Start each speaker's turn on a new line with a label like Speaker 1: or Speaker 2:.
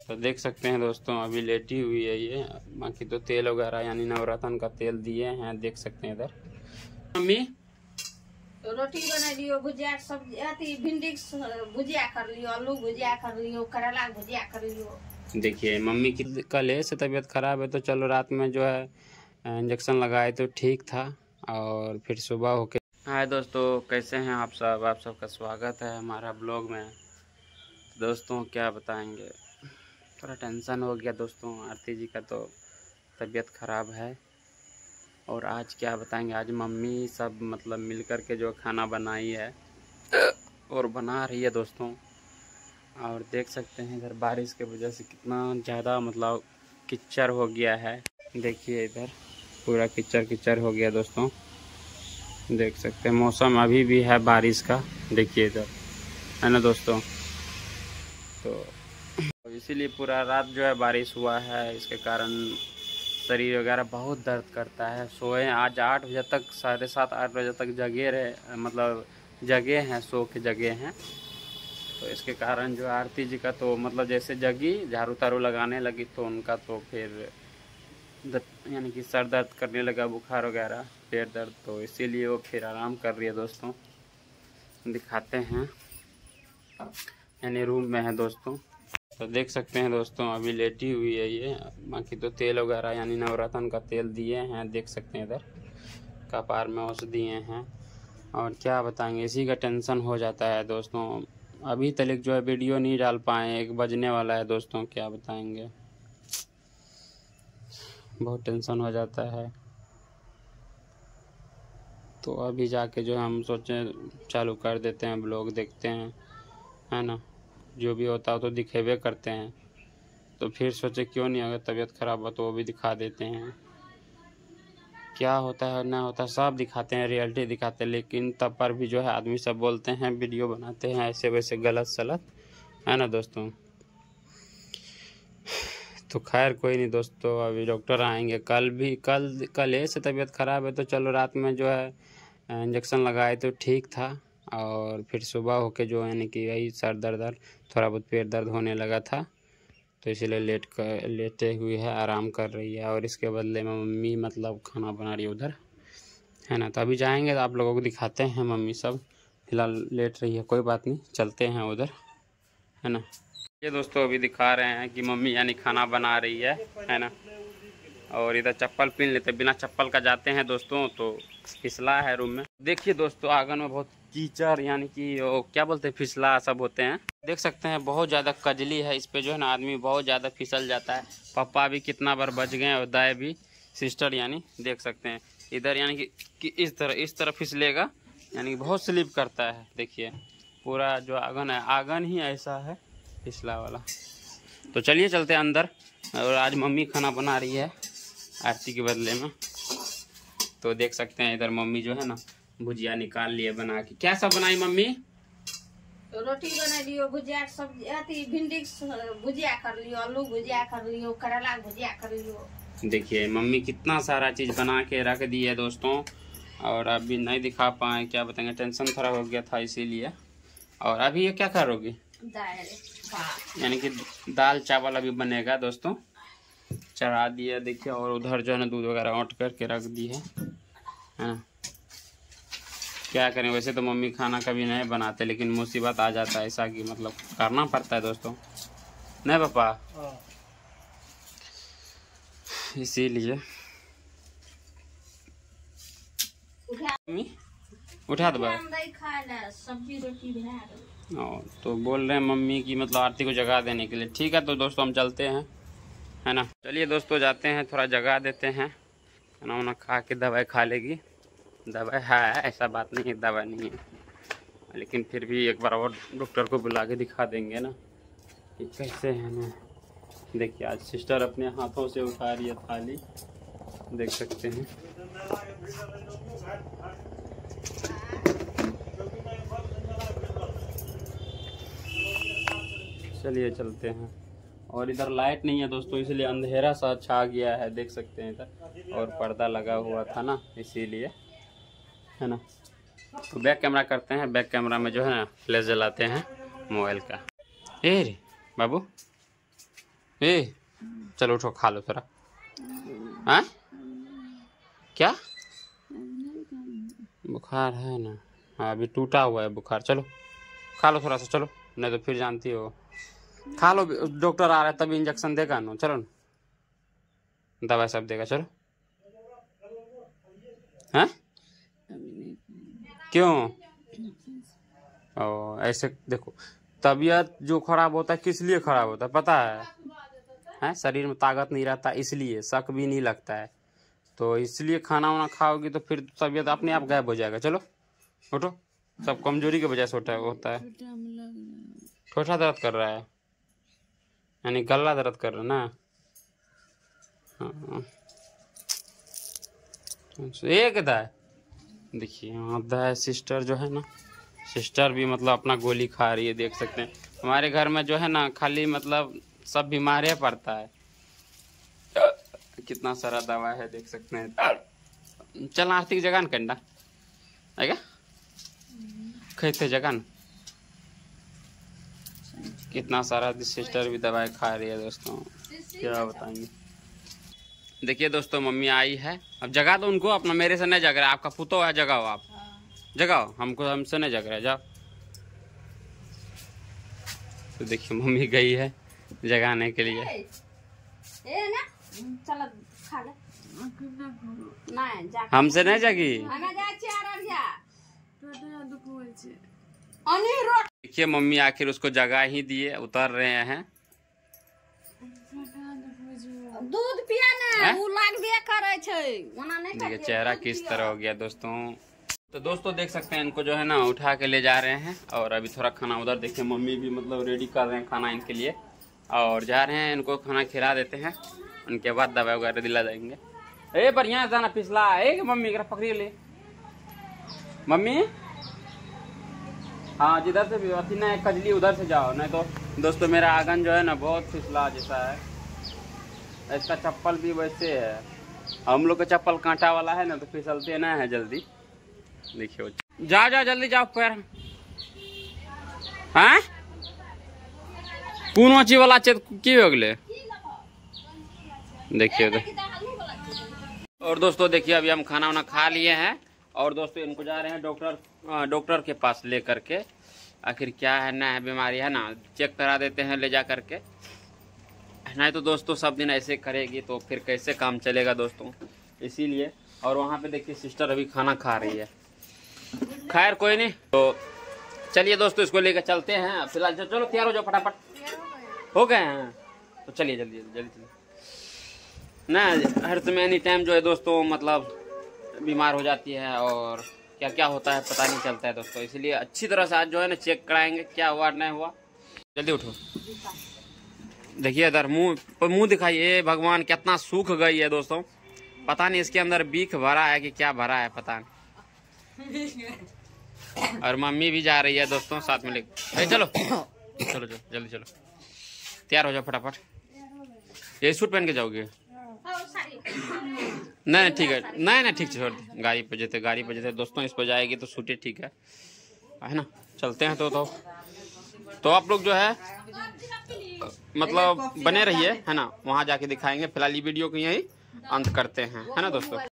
Speaker 1: तो देख सकते हैं दोस्तों, अभी लेटी हुई है ये। बाकी तो तेल वगैरह यानी नवरत्न का तेल दिए हैं, देख सकते हैं इधर। मम्मी
Speaker 2: रोटी बना लियो, भुजिया सब्जी अथी भिंडी भुजिया कर लियो, आलू भुजिया कर लियो, करेला भुजिया कर लियो।
Speaker 1: देखिए मम्मी की कल से तबीयत खराब है, तो चलो रात में जो है इंजेक्शन लगाए तो ठीक था, और फिर सुबह होके। हाय दोस्तों, कैसे हैं आप सब? आप सबका स्वागत है हमारा ब्लॉग में। दोस्तों क्या बताएंगे, थोड़ा टेंशन हो गया दोस्तों। आरती जी का तो तबीयत ख़राब है, और आज क्या बताएंगे, आज मम्मी सब मतलब मिल कर के जो खाना बनाई है और बना रही है दोस्तों। और देख सकते हैं इधर बारिश की वजह से कितना ज़्यादा मतलब कीचड़ हो गया है। देखिए इधर पूरा कीचड़ कीचड़ हो गया दोस्तों, देख सकते हैं। मौसम अभी भी है बारिश का, देखिए इधर है ना दोस्तों। तो इसीलिए पूरा रात जो है बारिश हुआ है, इसके कारण शरीर वगैरह बहुत दर्द करता है। सोए आज 8 बजे तक, 7:30-8 बजे तक जगे रहे, मतलब जगे हैं, सो के जगे हैं। तो इसके कारण जो आरती जी का तो मतलब जैसे जगी, झाड़ू तारू लगाने लगी, तो उनका तो फिर यानी कि सर दर्द करने लगा, बुखार वगैरह, पेट दर्द। तो इसीलिए वो फिर आराम कर रही है दोस्तों। दिखाते हैं, यानी रूम में है दोस्तों। तो देख सकते हैं दोस्तों, अभी लेटी हुई है ये। बाकी तो तेल वगैरह यानी नवरत्न का तेल दिए हैं, देख सकते हैं इधर। कपार में औषधि दिए हैं, और क्या बताएंगे, इसी का टेंशन हो जाता है दोस्तों। अभी तक जो है वीडियो नहीं डाल पाए, 1 बजने वाला है दोस्तों, क्या बताएंगे, बहुत टेंशन हो जाता है। तो अभी जाके जो हम सोचें चालू कर देते हैं, ब्लॉग देखते हैं, है ना। जो भी होता है तो दिखेवे करते हैं, तो फिर सोचे क्यों नहीं, अगर तबीयत ख़राब हो तो वो भी दिखा देते हैं। क्या होता है ना होता है सब दिखाते हैं, रियलिटी दिखाते हैं। लेकिन तब पर भी जो है आदमी सब बोलते हैं, वीडियो बनाते हैं ऐसे वैसे गलत सलत, है ना दोस्तों। तो खैर कोई नहीं दोस्तों, अभी डॉक्टर आएंगे कल से तबीयत ख़राब है, तो चलो रात में जो है इंजेक्शन लगाए तो ठीक था, और फिर सुबह होके जो है यानी कि यही सर दर्द, थोड़ा बहुत पेट दर्द होने लगा था, तो इसीलिए लेटे हुई है, आराम कर रही है। और इसके बदले में मम्मी मतलब खाना बना रही है उधर, है ना। तो अभी जाएंगे तो आप लोगों को दिखाते हैं। मम्मी सब फिलहाल लेट रही है, कोई बात नहीं, चलते हैं उधर, है ना। ये दोस्तों अभी दिखा रहे हैं कि मम्मी यानी खाना बना रही है ना। और इधर चप्पल पहन लेते, बिना चप्पल का जाते हैं दोस्तों, तो फिसला है रूम में। देखिए दोस्तों, आंगन में बहुत कीचड़ यानी कि वो क्या बोलते हैं, फिसला सब होते हैं। देख सकते हैं बहुत ज़्यादा कजली है, इस पे जो है ना आदमी बहुत ज़्यादा फिसल जाता है। पापा भी कितना बार बच गए, और दाई भी, सिस्टर यानी, देख सकते हैं इधर यानी कि इस तरह फिसलेगा, यानी कि बहुत स्लिप करता है। देखिए पूरा जो आंगन है, आंगन ही ऐसा है फिसला वाला। तो चलिए चलते हैं अंदर। और आज मम्मी खाना बना रही है आरती के बदले में। तो देख सकते हैं इधर मम्मी जो है ना भुजिया निकाल लिए बना के। क्या सब बनाई मम्मी?
Speaker 2: रोटी बना लियो, भुजिया सब्जी अथी भिंडी भुजिया कर लियो, आलू भुजिया कर लियो, करेला भुजिया कर लियो। देखिए
Speaker 1: मम्मी कितना सारा चीज़ बना के रख दी है दोस्तों, और अभी नहीं दिखा पाए, क्या बताएंगे, टेंशन थोड़ा हो गया था इसीलिए। और अभी ये क्या करोगी?
Speaker 2: दाल,
Speaker 1: यानी कि दाल चावल अभी बनेगा दोस्तों, चढ़ा दिया देखिए। और उधर जो है ना दूध वगैरह औंट करके रख दी है ना। क्या करें, वैसे तो मम्मी खाना कभी नहीं बनाते, लेकिन मुसीबत आ जाता है ऐसा कि मतलब करना पड़ता है दोस्तों, नहीं पापा, इसीलिए। उठा दो
Speaker 2: सब्जी रोटी बना दो।
Speaker 1: तो बोल रहे हैं मम्मी की मतलब आरती को जगा देने के लिए। ठीक है तो दोस्तों हम चलते हैं, है ना। चलिए दोस्तों जाते हैं, थोड़ा जगा देते हैं। खाना वाना खा के दवाई खा लेगी। दवाई है, ऐसा बात नहीं है दवाई नहीं है, लेकिन फिर भी एक बार और डॉक्टर को बुला के दिखा देंगे ना कि कैसे है ना। देखिए आज सिस्टर अपने हाथों से उठा रही है थाली, देख सकते हैं। चलिए चलते हैं। और इधर लाइट नहीं है दोस्तों, इसलिए अंधेरा सा छा गया है, देख सकते हैं इधर। और पर्दा लगा हुआ था ना, इसीलिए, है ना। तो बैक कैमरा करते हैं, बैक कैमरा में जो है ना फ्लैश जलाते हैं मोबाइल का। ए रे बाबू, ए चलो उठो, खा लो थोड़ा। हाँ क्या बुखार है ना? हाँ अभी टूटा हुआ है बुखार। चलो खा लो थोड़ा सा, चलो नहीं तो फिर जानती हो। खा लो, डॉक्टर आ रहा है तभी इंजेक्शन देगा ना। चलो ना, दवाई सब देगा। चलो। हैं क्यों? ओ ऐसे देखो, तबीयत जो खराब होता है किस लिए खराब होता है पता है? हैं शरीर में ताकत नहीं रहता इसलिए, शक भी नहीं लगता है, तो इसलिए खाना वाना खाओगी तो फिर तबीयत अपने आप गायब हो जाएगा। चलो उठो, सब कमजोरी की वजह से होता है। ठोठा दर्द कर रहा है यानी गला दर्द कर रहा है ना? हाँ एक दाय देखिए, हाँ दाय सिस्टर जो है ना, सिस्टर भी मतलब अपना गोली खा रही है, देख सकते हैं। हमारे घर में जो है ना खाली मतलब सब बीमारियां पड़ता है, कितना सारा दवा है देख सकते हैं। चल आर्थिक जगह न कंडा आएगा खेते जगह न, कितना सारा सिस्टर भी दवाई खा रही है दोस्तों, क्या बताएंगे। देखिए दोस्तों मम्मी आई है, अब जगा दो उनको अपना, मेरे से नहीं जग रहा है। आपका पुतो है, जगाओ आप, जगाओ, हमसे नहीं जग रहा है, जाओ। तो देखिए मम्मी गई है जगाने के लिए। हमसे नहीं जगी। देखिए मम्मी आखिर उसको जगा ही दिए, उतर रहे हैं।
Speaker 2: दूध पिया ना, वो लागबे करे छे, ओना नहीं।
Speaker 1: देखिए चेहरा किस तरह हो गया दोस्तों। तो दोस्तों देख सकते हैं इनको जो है ना उठा के ले जा रहे हैं, और अभी थोड़ा खाना उधर देखिए मम्मी भी मतलब रेडी कर रहे हैं खाना इनके लिए, और जा रहे हैं इनको खाना खिला देते हैं, उनके बाद दवाई वगैरह दिला जाएंगे। ए बढ़िया जाना पिछला है मम्मी का पकड़ी ले मम्मी। हाँ जिधर से भी अथी ना कजली उधर से जाओ, नहीं तो दोस्तों मेरा आंगन जो है ना बहुत फिसला जैसा है, इसका चप्पल भी वैसे है। हम लोग का चप्पल कांटा वाला है ना तो फिसलते ना है जल्दी। देखिए जाओ जाओ जल्दी जाओ पैर। हाँ कौन ची वाला चेत की हो गए देखिए तो। और दोस्तों देखिए अभी हम खाना वाना खा लिए हैं, और दोस्तों इनको जा रहे हैं डॉक्टर के पास ले करके, आखिर क्या है ना है बीमारी है ना, चेक करा देते हैं ले जा करके। नहीं तो दोस्तों सब दिन ऐसे करेगी तो फिर कैसे काम चलेगा दोस्तों, इसीलिए। और वहाँ पे देखिए सिस्टर अभी खाना खा रही है। खैर कोई नहीं, तो चलिए दोस्तों इसको लेकर चलते हैं फिलहाल। चलो तैयार हो जाओ फटाफट, हो गए हैं तो चलिए जल्दी जल्दी जल्दी ना। हर समय एनी टाइम जो है दोस्तों मतलब बीमार हो जाती है, और क्या क्या होता है पता नहीं चलता है दोस्तों, इसलिए अच्छी तरह से आज जो है ना चेक कराएंगे क्या हुआ नहीं हुआ। जल्दी उठो, देखिए इधर मुंह दिखाइए। भगवान कितना सूख गई है दोस्तों, पता नहीं इसके अंदर बीख भरा है कि क्या भरा है पता नहीं। और मम्मी भी जा रही है दोस्तों साथ में लेकर। चलो चलो चलो जल्दी चलो, तैयार हो जाओ फटाफट। ये सूट पहन के जाओगे? नहीं ठीक है, नहीं ठीक छोड़, गाड़ी पे जैसे दोस्तों इस पर जाएगी तो सूटे ठीक है ना। चलते हैं तो आप लोग जो है मतलब बने रहिए है ना, वहाँ जाके दिखाएंगे। फिलहाल ये वीडियो को यहीं अंत करते हैं है ना दोस्तों।